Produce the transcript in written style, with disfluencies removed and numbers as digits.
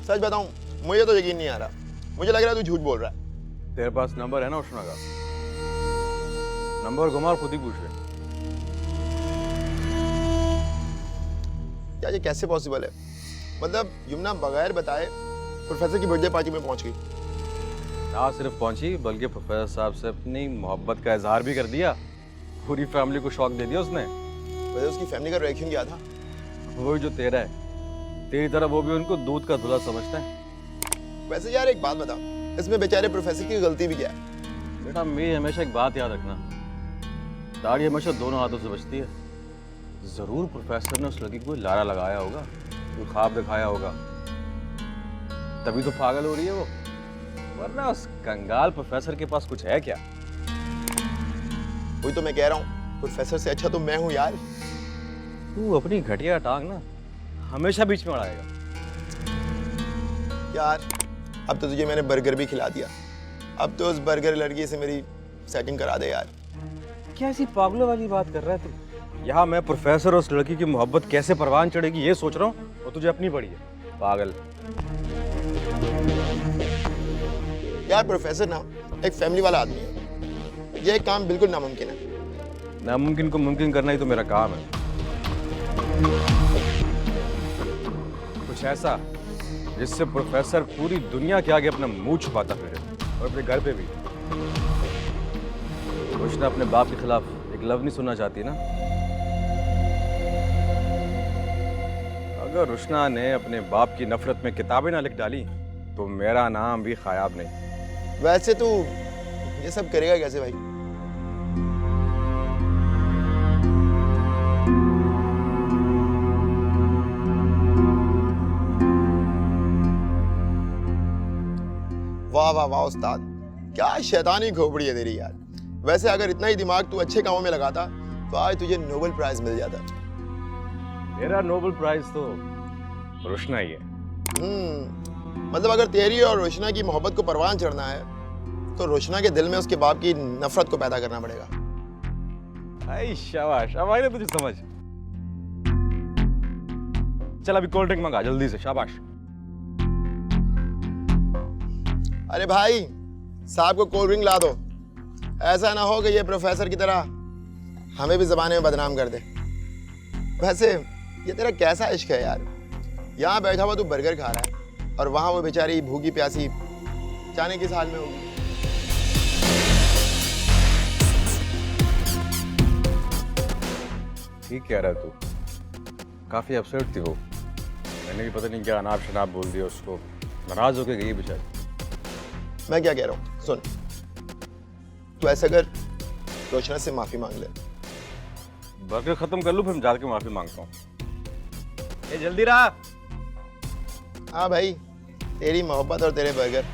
सच बताऊं, मुझे तो यकीन नहीं आ रहा। मुझे लग रहा है तू झूठ बोल रहा है। तेरे पास नंबर है ना उष्णा का? नंबर घुमा और खुद ही पूछ ले। क्या ये कैसे पॉसिबल है? मतलब यमुना बगैर बताए प्रोफेसर की बर्थडे पार्टी में पहुंच गई। ना सिर्फ पहुंची बल्कि प्रोफेसर साहब से अपनी मोहब्बत का इजहार भी कर दिया। पूरी फैमिली को शॉक दे दिया उसने। वैसे उसकी फैमिली का रिएक्शन क्या था? वही जो तेरा है, तेरी तरह वो भी उनको दूध का धुला समझता है। वैसे यार एक बात बता, इसमें बेचारे प्रोफेसर की गलती भी क्या है? बेटा मेरी हमेशा एक बात याद रखना, दाढ़ी हमेशा दोनों हाथों से बचती है। जरूर प्रोफेसर ने उस लड़की को कोई लारा लगाया होगा, कोई ख्वाब दिखाया होगा, तभी तो पागल हो रही है वो। वरना उस कंगाल प्रोफेसर के पास कुछ है क्या? वही तो मैं कह रहा हूँ, प्रोफेसर से अच्छा तो मैं हूँ यार। तू अपनी घटिया टांग ना हमेशा बीच में अड़ाएगा। यार अब तो तुझे मैंने बर्गर भी खिला दिया, अब तो उस बर्गर लड़की से मेरी सेटिंग करा दे यार। क्या ऐसी पागलों वाली बात कर रहा है तू? यहाँ मैं प्रोफेसर और उस लड़की की मोहब्बत कैसे परवान चढ़ेगी ये सोच रहा हूँ, और तुझे अपनी पड़ी है पागल। यार प्रोफेसर ना एक फैमिली वाला आदमी है, ये काम बिल्कुल नामुमकिन है। नामुमकिन को मुमकिन करना ही तो मेरा काम है। कुछ ऐसा जिससे प्रोफेसर पूरी दुनिया के आगे अपना मुंह छुपाता फिरे, और अपने घर पे भी। रोशना अपने बाप के खिलाफ एक लव नहीं सुनना चाहती ना? अगर रोशना ने अपने बाप की नफरत में किताबें ना लिख डाली तो मेरा नाम भी खायाब नहीं। वैसे तू ये सब करेगा कैसे भाई? वाह वाह वाह उस्ताद, क्या शैतानी खोपड़ी है तेरी यार। वैसे अगर इतना ही दिमाग तू अच्छे कामों में लगाता तो आज तुझे नोबेल प्राइज मिल जाता। मेरा नोबेल प्राइज तो रोशना ही है। मतलब अगर तेरी और रोशना की मोहब्बत को परवान चढ़ना है तो रोशना के दिल में उसके बाप की नफरत को पैदा करना पड़ेगा। आई शाबाश, अब आई ना तुझे समझ। चल अभी कोल्ड ड्रिंक मंगा जल्दी से, शाबाश। अरे भाई साहब को कोल्ड ड्रिंक ला दो, ऐसा ना हो कि ये प्रोफेसर की तरह हमें भी जमाने में बदनाम कर दे। वैसे ये तेरा कैसा इश्क है यार? यहाँ बैठा हुआ तू बर्गर खा रहा है और वहां वो बेचारी भूखी प्यासी जाने किस हाल में होगी। ठीक कह रहा है तू, काफी अपसेट थी वो। मैंने भी पता नहीं क्या अनाप शनाप बोल दिया उसको, नाराज होके गई बेचारी। मैं क्या कह रहा हूँ सुन, तू ऐसा कर, रोशना से माफी मांग ले। बर्गर खत्म कर लूं फिर जाके माफी मांगता हूँ। ये जल्दी रहा। हाँ भाई, तेरी मोहब्बत और तेरे बर्गर।